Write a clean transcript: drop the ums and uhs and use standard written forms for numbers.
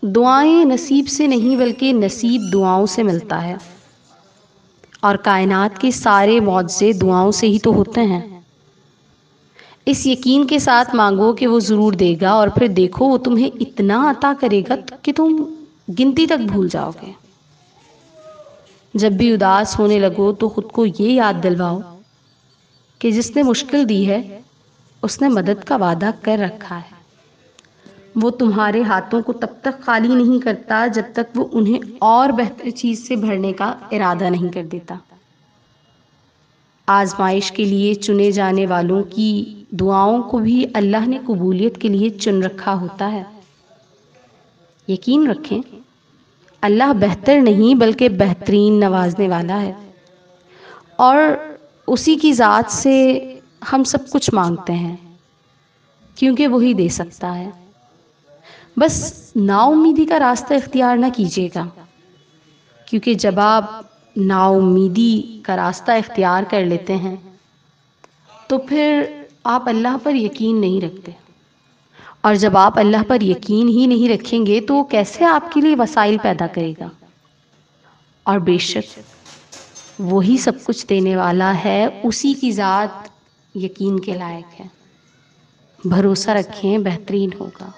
دعائیں نصیب سے نہیں بلکہ نصیب دعاؤں سے ملتا ہے، اور کائنات کے سارے معجزے دعاؤں سے ہی تو ہوتے ہیں۔ اس یقین کے ساتھ مانگو کہ وہ ضرور دے گا، اور پھر دیکھو وہ تمہیں اتنا عطا کرے گا کہ تم گنتی تک بھول جاؤ گے۔ جب بھی اداس ہونے لگو تو خود کو یہ یاد دلواؤ کہ جس نے مشکل دی ہے اس نے مدد کا وعدہ کر رکھا ہے۔ وہ تمہارے ہاتھوں کو تب تک خالی نہیں کرتا جب تک وہ انہیں اور بہتر چیز سے بھرنے کا ارادہ نہیں کر دیتا۔ آزمائش کے لیے چنے جانے والوں کی دعاؤں کو بھی اللہ نے قبولیت کے لیے چن رکھا ہوتا ہے۔ یقین رکھیں، اللہ بہتر نہیں بلکہ بہترین نوازنے والا ہے، اور اسی کی ذات سے ہم سب کچھ مانگتے ہیں کیونکہ وہی دے سکتا ہے۔ بس نا امیدی کا راستہ اختیار نہ کیجیے گا، کیونکہ جب آپ نا امیدی کا راستہ اختیار کر لیتے ہیں تو پھر آپ اللہ پر یقین نہیں رکھتے، اور جب آپ اللہ پر یقین ہی نہیں رکھیں گے تو وہ کیسے آپ کے لیے وسائل پیدا کرے گا؟ اور بے شک وہی سب کچھ دینے والا ہے، اسی کی ذات یقین کے لائق ہے۔ بھروسہ رکھیں، بہترین ہوگا۔